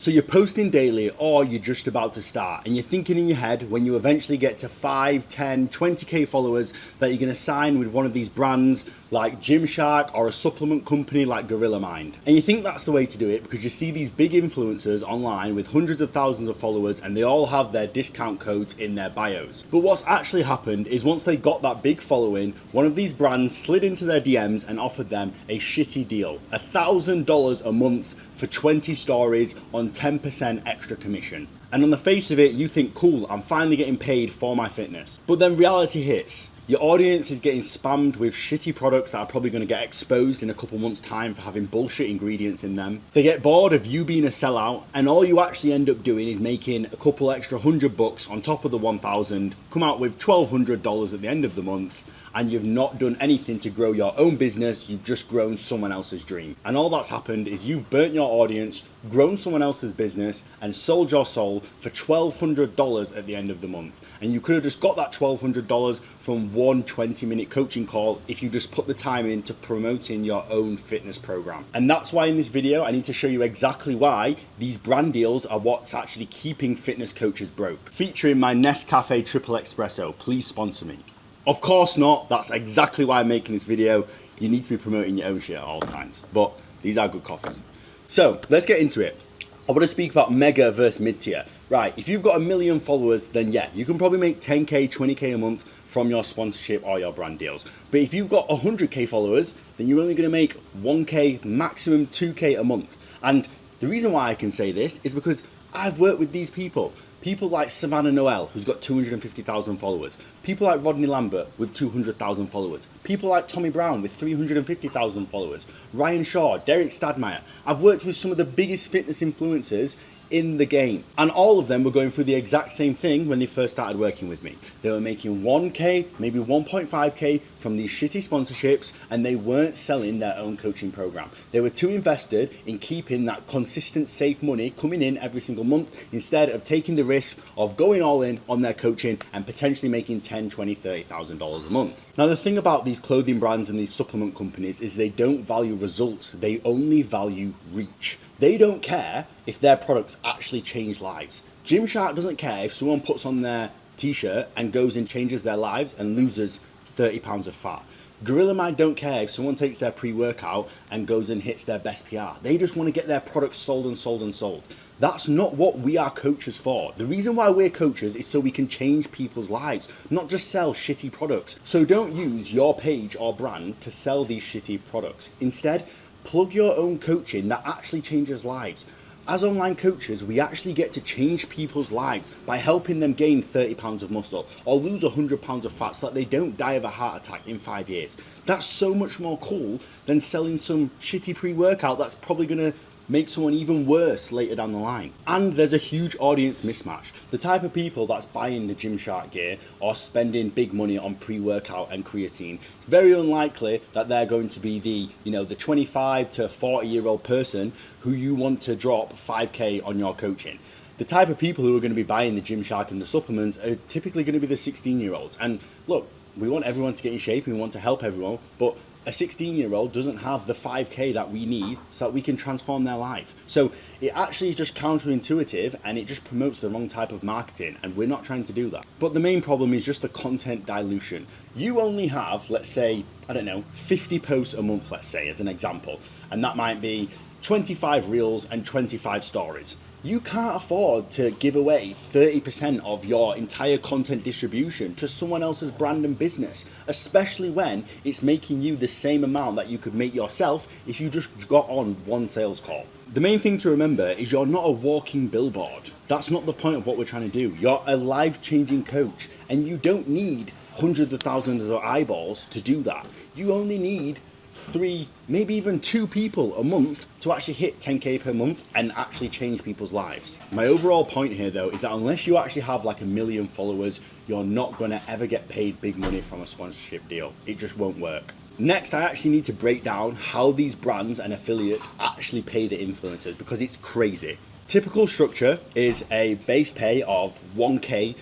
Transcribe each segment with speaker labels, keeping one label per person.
Speaker 1: So you're posting daily or you're just about to start and you're thinking in your head when you eventually get to 5, 10, 20k followers that you're going to sign with one of these brands like Gymshark or a supplement company like Gorilla Mind. And you think that's the way to do it because you see these big influencers online with hundreds of thousands of followers and they all have their discount codes in their bios. But what's actually happened is once they got that big following, one of these brands slid into their DMs and offered them a shitty deal, $1,000 a month for 20 stories on 10% extra commission. And on the face of it, you think, cool, I'm finally getting paid for my fitness. But then reality hits. Your audience is getting spammed with shitty products that are probably going to get exposed in a couple months' time for having bullshit ingredients in them. They get bored of you being a sellout, and all you actually end up doing is making a couple extra $100 on top of the 1,000, come out with $1,200 at the end of the month, and you've not done anything to grow your own business, you've just grown someone else's dream. And all that's happened is you've burnt your audience, grown someone else's business, and sold your soul for $1,200 at the end of the month. And you could have just got that $1,200 from one 20-minute coaching call if you just put the time into promoting your own fitness program. And that's why in this video, I need to show you exactly why these brand deals are what's actually keeping fitness coaches broke. Featuring my Nescafe Triple Espresso, please sponsor me. Of course not, that's exactly why I'm making this video. You need to be promoting your own shit at all times, but these are good coffees. So let's get into it. I want to speak about mega versus mid-tier. Right, if you've got 1 million followers, then yeah, you can probably make 10k, 20k a month from your sponsorship or your brand deals. But if you've got 100k followers, then you're only going to make 1k, maximum 2k a month. And the reason why I can say this is because I've worked with these people. People like Savannah Noel, who's got 250,000 followers. People like Rodney Lambert with 200,000 followers. People like Tommy Brown with 350,000 followers. Ryan Shaw, Derek Stadmeyer. I've worked with some of the biggest fitness influencers in the game. And all of them were going through the exact same thing when they first started working with me. They were making 1k, maybe 1.5k from these shitty sponsorships, and they weren't selling their own coaching program. They were too invested in keeping that consistent, safe money coming in every single month instead of taking the risk of going all in on their coaching and potentially making $10, $20, $30,000 a month. Now, the thing about these clothing brands and these supplement companies is they don't value results. They only value reach. They don't care if their products actually change lives. Gymshark doesn't care if someone puts on their t-shirt and goes and changes their lives and loses 30 pounds of fat. Gorilla Mind don't care if someone takes their pre-workout and goes and hits their best PR. They just want to get their products sold and sold and sold. That's not what we are coaches for. The reason why we're coaches is so we can change people's lives, not just sell shitty products. So don't use your page or brand to sell these shitty products. Instead, plug your own coaching that actually changes lives. As online coaches, we actually get to change people's lives by helping them gain 30 pounds of muscle or lose 100 pounds of fat so that they don't die of a heart attack in 5 years. That's so much more cool than selling some shitty pre-workout that's probably going to make someone even worse later down the line. And there's a huge audience mismatch. The type of people that's buying the Gymshark gear or spending big money on pre-workout and creatine, it's very unlikely that they're going to be the 25 to 40-year-old person who you want to drop 5k on your coaching. The type of people who are going to be buying the Gymshark and the supplements are typically going to be the 16-year-olds. And look, we want everyone to get in shape and we want to help everyone, but a 16-year-old doesn't have the 5k that we need so that we can transform their life. So it actually is just counterintuitive and it just promotes the wrong type of marketing, and we're not trying to do that. But the main problem is just the content dilution. You only have, let's say, 50 posts a month, let's say, as an example, and that might be 25 reels and 25 stories. You can't afford to give away 30% of your entire content distribution to someone else's brand and business, especially when it's making you the same amount that you could make yourself if you just got on one sales call. The main thing to remember is you're not a walking billboard. That's not the point of what we're trying to do. You're a life-changing coach, and you don't need hundreds of thousands of eyeballs to do that. You only need 3, maybe even 2 people a month to actually hit 10k per month and actually change people's lives. My overall point here though is that unless you actually have like 1 million followers, you're not going to ever get paid big money from a sponsorship deal. It just won't work. Next, I actually need to break down how these brands and affiliates actually pay the influencers, because it's crazy. Typical structure is a base pay of 1k,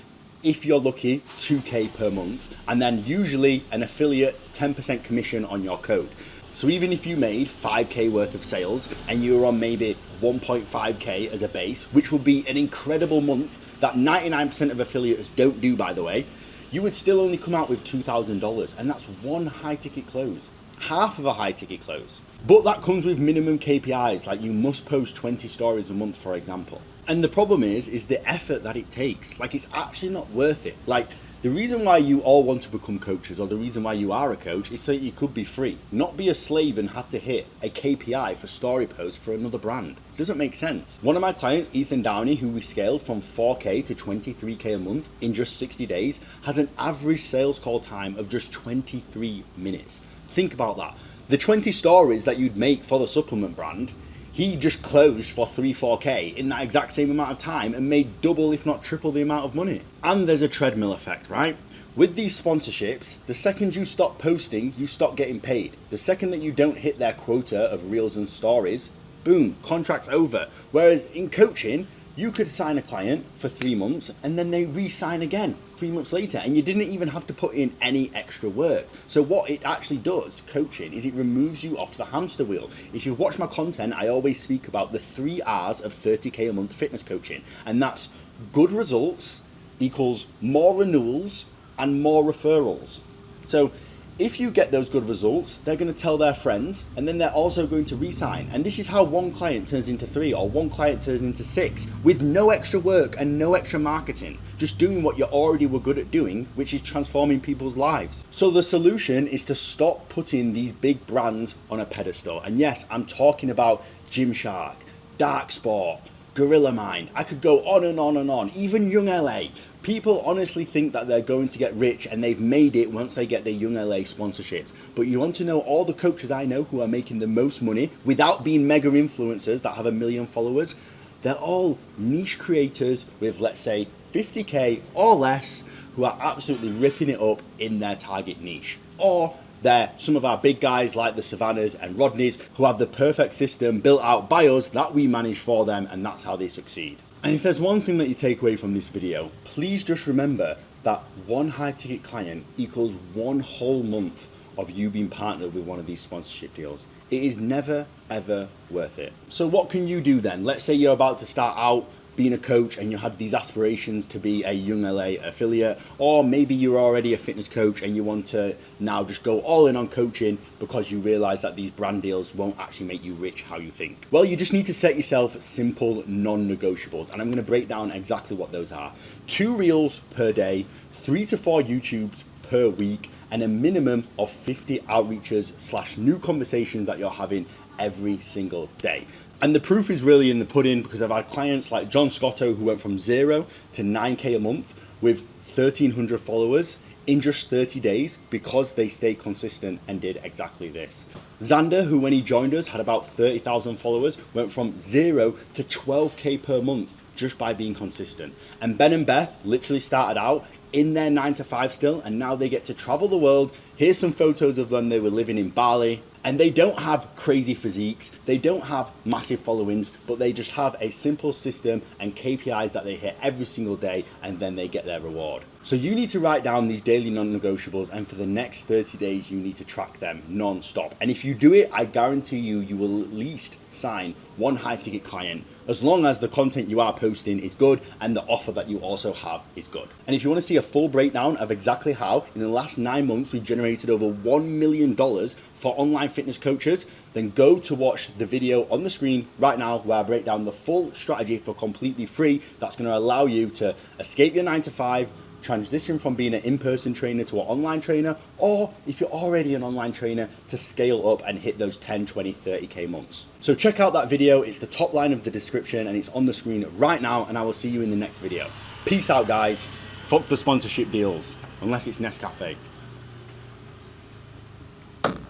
Speaker 1: if you're lucky 2k per month, and then usually an affiliate 10% commission on your code. So even if you made 5K worth of sales and you were on maybe 1.5K as a base, which would be an incredible month that 99% of affiliates don't do, by the way, you would still only come out with $2,000, and that's one high ticket close, half of a high ticket close. But that comes with minimum KPIs, like you must post 20 stories a month, for example. And the problem is the effort that it takes. Like, it's actually not worth it. Like, the reason why you all want to become coaches, or the reason why you are a coach, is so that you could be free, not be a slave and have to hit a KPI for story posts for another brand. It doesn't make sense. One of my clients, Ethan Downey, who we scaled from 4K to 23K a month in just 60 days, has an average sales call time of just 23 minutes. Think about that. The 20 stories that you'd make for the supplement brand, he just closed for 4K in that exact same amount of time and made double, if not triple, the amount of money. And there's a treadmill effect, right? With these sponsorships, the second you stop posting, you stop getting paid. The second that you don't hit their quota of reels and stories, boom, contract's over. Whereas in coaching, you could sign a client for 3 months and then they re-sign again 3 months later, and you didn't even have to put in any extra work. So what it actually does, coaching, is it removes you off the hamster wheel. If you've watched my content, I always speak about the 3 R's of 30K a month fitness coaching, and that's good results equals more renewals and more referrals. So if you get those good results, they're going to tell their friends, and then they're also going to re-sign. And this is how one client turns into 3, or one client turns into 6, with no extra work and no extra marketing. Just doing what you already were good at doing, which is transforming people's lives. So the solution is to stop putting these big brands on a pedestal. And yes, I'm talking about Gymshark, Dark Sport, Gorilla Mind. I could go on and on and on. Even Young LA. People honestly think that they're going to get rich, and they've made it once they get their Young LA sponsorships. But you want to know all the coaches I know who are making the most money without being mega influencers that have 1 million followers? They're all niche creators with, let's say, 50K or less, who are absolutely ripping it up in their target niche. Or they're some of our big guys like the Savannahs and Rodneys, who have the perfect system built out by us that we manage for them, and that's how they succeed. And if there's one thing that you take away from this video, please just remember that one high ticket client equals 1 whole month of you being partnered with one of these sponsorship deals. It is never, ever worth it. So what can you do then? Let's say you're about to start out being a coach and you had these aspirations to be a Young LA affiliate, or maybe you're already a fitness coach and you want to now just go all in on coaching because you realize that these brand deals won't actually make you rich how you think. Well, you just need to set yourself simple non-negotiables, and I'm going to break down exactly what those are. 2 reels per day, 3 to 4 YouTubes per week, and a minimum of 50 outreaches / new conversations that you're having every single day. And the proof is really in the pudding, because I've had clients like John Scotto who went from 0 to 9K a month with 1,300 followers in just 30 days because they stayed consistent and did exactly this. Xander, who when he joined us had about 30,000 followers, went from 0 to 12K per month just by being consistent. And Ben and Beth literally started out in their 9 to 5 still, and now they get to travel the world. Here's some photos of them. They were living in Bali, and they don't have crazy physiques, they don't have massive followings, but they just have a simple system and KPIs that they hit every single day, and then they get their reward. So you need to write down these daily non-negotiables, and for the next 30 days you need to track them non-stop. And if you do it, I guarantee you will at least sign 1 high ticket client, as long as the content you are posting is good and the offer that you also have is good. And if you want to see a full breakdown of exactly how in the last 9 months we generated over $1 million for online fitness coaches, then go to watch the video on the screen right now where I break down the full strategy for completely free. That's going to allow you to escape your 9 to 5, transition from being an in-person trainer to an online trainer, or if you're already an online trainer, to scale up and hit those 10, 20, 30K months. So check out that video. It's the top line of the description and it's on the screen right now, and I will see you in the next video. Peace out, guys. Fuck the sponsorship deals, unless it's Nescafe.